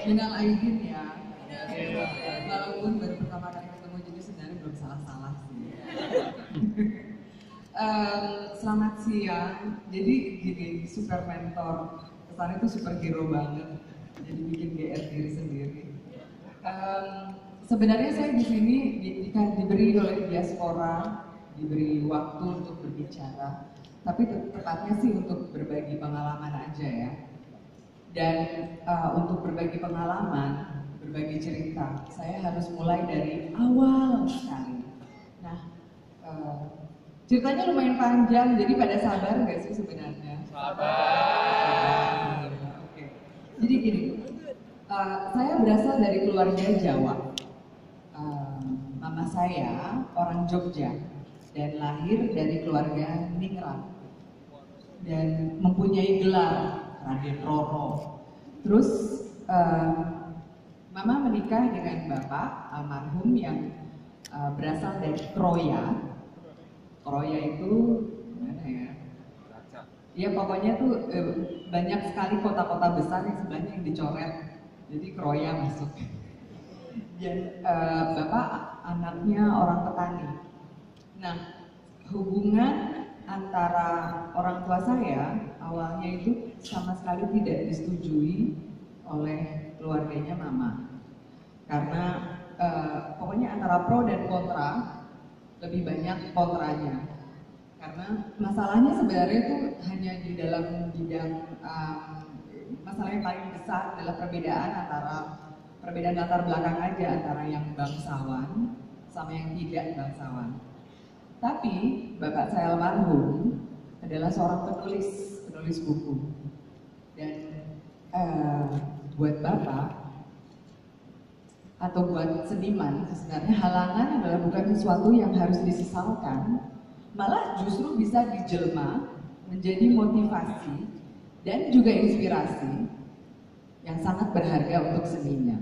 Minal aidin ya. Walaupun baru pertama kali ketemu jadi sebenarnya belum salah-salah sih. Selamat siang. Jadi gini, super mentor. Kesannya tuh superhero banget. Jadi bikin GR diri sendiri. Sebenarnya saya di sini diberi oleh diaspora, diberi waktu untuk berbicara. Tapi tepatnya sih untuk berbagi pengalaman aja ya. Dan untuk berbagi pengalaman, berbagi cerita, saya harus mulai dari awal sekali. Nah, ceritanya lumayan panjang, jadi pada sabar nggak sih sebenarnya? Sabar. Oke. Jadi gini, saya berasal dari keluarga Jawa. Mama saya orang Jogja dan lahir dari keluarga Ningrat dan mempunyai gelar Raden Roro. Terus Mama menikah dengan bapak almarhum yang berasal dari Kroya. Kroya itu mana ya? Ya pokoknya tuh banyak sekali kota-kota besar yang sebenarnya yang dicoret. Jadi Kroya masuk. Dan bapak anaknya orang petani. Nah, hubungan antara orang tua saya awalnya itu sama sekali tidak disetujui oleh keluarganya mama. Karena pokoknya antara pro dan kontra, lebih banyak kontranya. Karena masalahnya sebenarnya itu hanya di dalam bidang masalah yang paling besar adalah perbedaan latar belakang aja antara yang bangsawan sama yang tidak bangsawan. Tapi bapak saya almarhum adalah seorang penulis buku. Dan buat bapak atau buat seniman sebenarnya halangan adalah bukan sesuatu yang harus disesalkan, malah justru bisa dijelma menjadi motivasi dan juga inspirasi yang sangat berharga untuk seninya.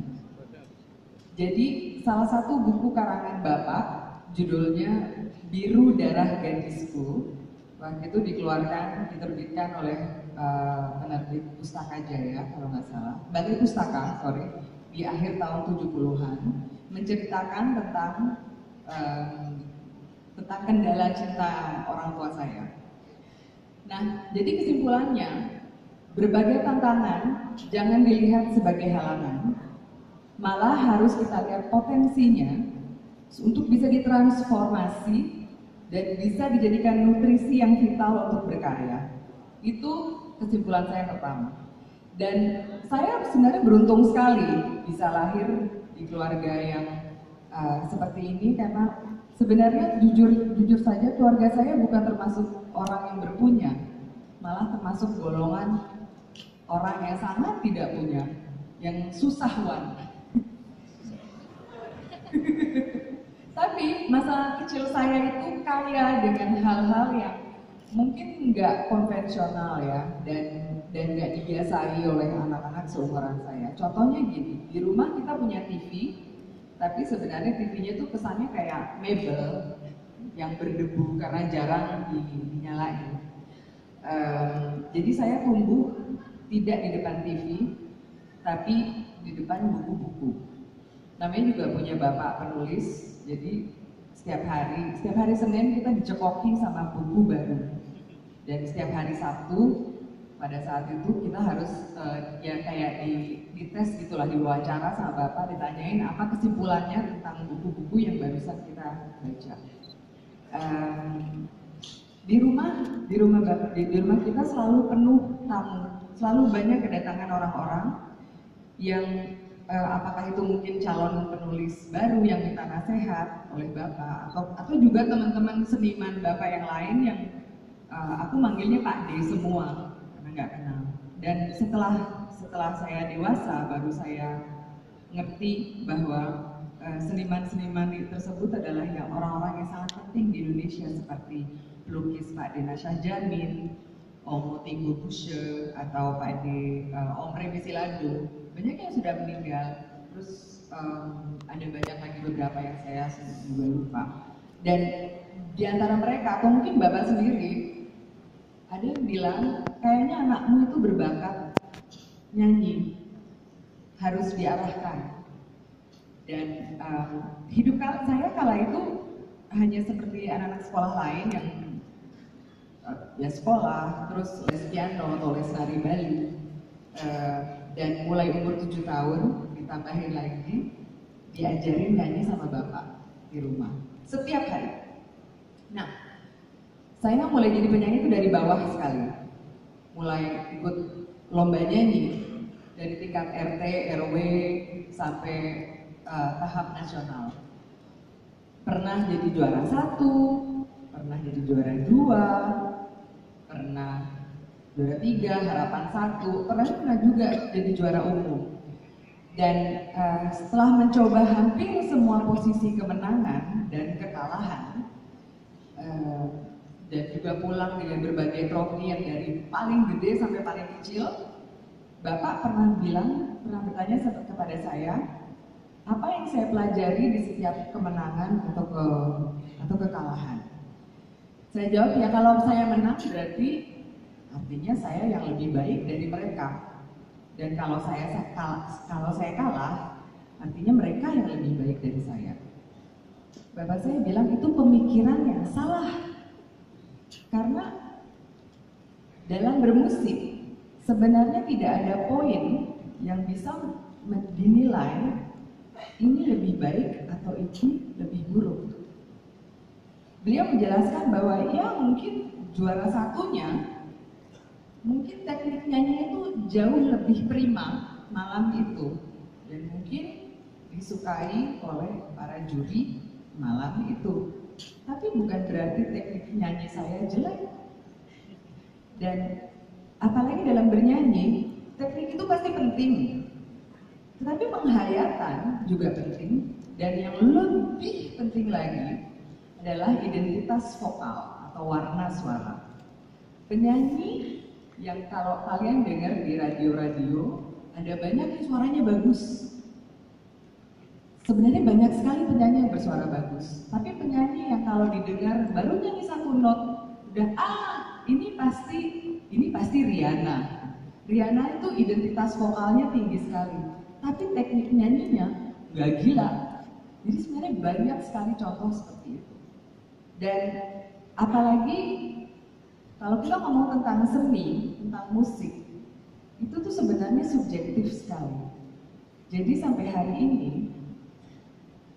Jadi salah satu buku karangan bapak judulnya Biru Darah Gadisku, waktu itu diterbitkan oleh penerbit Pustaka Jaya kalau nggak salah, Balai Pustaka, di akhir tahun 70-an, menceritakan tentang kendala cinta orang tua saya. Nah, jadi kesimpulannya, berbagai tantangan jangan dilihat sebagai halangan, malah harus kita lihat potensinya untuk bisa ditransformasi dan bisa dijadikan nutrisi yang vital untuk berkarya. Itu kesimpulan saya pertama. Dan saya sebenarnya beruntung sekali bisa lahir di keluarga yang seperti ini karena sebenarnya jujur saja keluarga saya bukan termasuk orang yang berpunya, malah termasuk golongan orang yang sangat tidak punya, yang susahwan. Tapi masa kecil saya itu kaya dengan hal-hal yang mungkin nggak konvensional ya dan nggak dibiasai oleh anak-anak seumuran saya. Contohnya gini, di rumah kita punya TV, tapi sebenarnya TV-nya tuh kesannya kayak mebel yang berdebu karena jarang dinyalain. Jadi saya tumbuh tidak di depan TV, tapi di depan buku-buku. Namanya juga punya bapak penulis, jadi setiap hari Senin kita dicekoki sama buku baru. Dan setiap hari Sabtu pada saat itu kita harus ya kayak dites gitulah, diwawancara sama bapak, ditanyain apa kesimpulannya tentang buku-buku yang barusan kita baca. Di rumah kita selalu penuh tamu, selalu banyak kedatangan orang-orang yang apakah itu mungkin calon penulis baru yang minta nasihat oleh bapak atau juga teman-teman seniman bapak yang lain yang aku manggilnya Pak D semua karena nggak kenal. Dan setelah saya dewasa baru saya ngerti bahwa seniman-seniman tersebut adalah yang orang-orang yang sangat penting di Indonesia seperti pelukis Pak Dena Syahjamin, Om Tinggu Bushe atau Pak D, Om Remi Silado. Banyak yang sudah meninggal. Terus ada banyak lagi beberapa yang saya juga lupa. Dan di antara mereka atau mungkin bapak sendiri ada yang bilang kayaknya anakmu itu berbakat nyanyi. harus diarahkan. Dan hidup saya kala itu hanya seperti anak-anak sekolah lain yang ya sekolah, terus les piano atau les tari Bali. Dan mulai umur 7 tahun ditambahin lagi diajarin nyanyi sama bapak di rumah setiap hari. Nah, saya mulai jadi penyanyi itu dari bawah sekali, mulai ikut lomba nyanyi dari tingkat RT, RW sampai tahap nasional. Pernah jadi juara 1, pernah jadi juara 2, pernah juara 3, harapan 1, pernah juga jadi juara umum. Dan setelah mencoba hampir semua posisi kemenangan dan kekalahan, dan juga pulang dengan berbagai trofi yang dari paling gede sampai paling kecil, Bapak pernah bertanya kepada saya, apa yang saya pelajari di setiap kemenangan atau kekalahan? Saya jawab, ya kalau saya menang berarti artinya saya yang lebih baik dari mereka. Dan kalau saya kalah, artinya mereka yang lebih baik dari saya. Bapak saya bilang itu pemikiran yang salah. Karena dalam bermusik sebenarnya tidak ada poin yang bisa dinilai ini lebih baik atau itu lebih buruk. Beliau menjelaskan bahwa ya mungkin juara satunya, mungkin teknik nyanyinya itu jauh lebih prima malam itu, dan mungkin disukai oleh para juri malam itu. Tapi bukan berarti teknik nyanyi saya jelek. Dan apalagi dalam bernyanyi, teknik itu pasti penting. Tetapi penghayatan juga penting, dan yang lebih penting lagi adalah identitas vokal atau warna suara. Penyanyi yang kalau kalian dengar di radio-radio, ada banyak yang suaranya bagus. Sebenarnya banyak sekali penyanyi yang bersuara bagus, tapi penyanyi yang kalau didengar baru nyanyi satu not, udah ini pasti Rihanna. Rihanna itu identitas vokalnya tinggi sekali, tapi teknik nyanyinya nggak gila. Jadi sebenarnya banyak sekali contoh seperti itu. Dan apalagi kalau kita ngomong tentang seni, tentang musik, itu tuh sebenarnya subjektif sekali. Jadi sampai hari ini,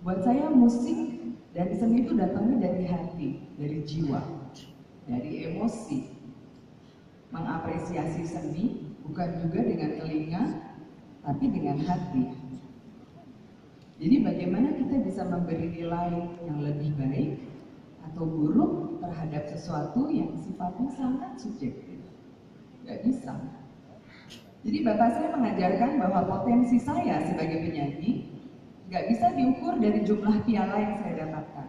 buat saya musik dan seni itu datangnya dari hati, dari jiwa, dari emosi. Mengapresiasi seni bukan juga dengan telinga, tapi dengan hati. Jadi bagaimana kita bisa memberi nilai yang lebih baik atau buruk terhadap sesuatu yang sifatnya sangat subjektif? Gak bisa. Jadi bapak saya mengajarkan bahwa potensi saya sebagai penyanyi gak bisa diukur dari jumlah piala yang saya dapatkan,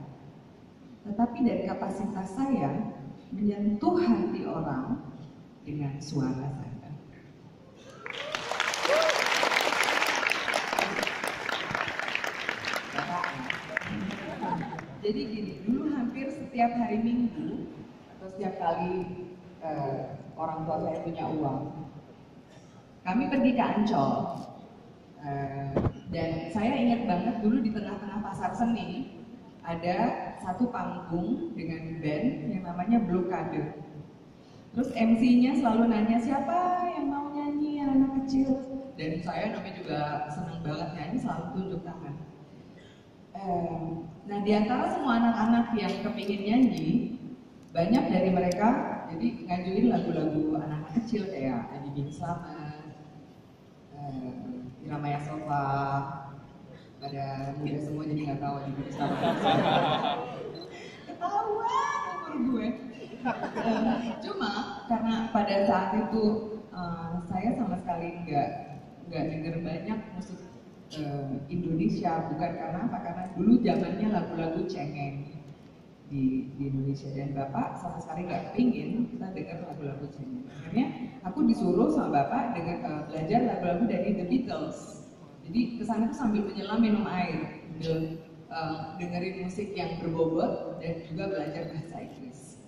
tetapi dari kapasitas saya menyentuh hati orang dengan suara saya. Jadi gini, dulu hampir setiap hari Minggu atau setiap kali orang tua saya punya uang, kami pergi ke Ancol. Dan saya ingat banget dulu di tengah-tengah pasar seni ada satu panggung dengan band yang namanya Blokade. Terus MC-nya selalu nanya siapa yang mau nyanyi, anak kecil. Dan saya namanya juga senang banget nyanyi, selalu tunjuk tangan. Nah di antara semua anak-anak yang kepingin nyanyi, banyak dari mereka jadi ngajuin lagu-lagu anak-anak kecil kayak Adi Bin Slamet, Irama Yasofa. Pada muda semua jadi nggak tahu Adi Bin Slamet. Ketahuan umur gue. Cuma karena pada saat itu saya sama sekali nggak denger banyak musik Indonesia, bukan karena apa? Karena dulu zamannya lagu-lagu cengeng di Indonesia, dan bapak sama sekali nggak pingin kita dengar lagu-lagu cengeng. Akhirnya aku disuruh sama bapak belajar lagu-lagu dari The Beatles. Jadi kesana tuh sambil menyelam minum air, dengerin musik yang berbobot dan juga belajar bahasa Inggris.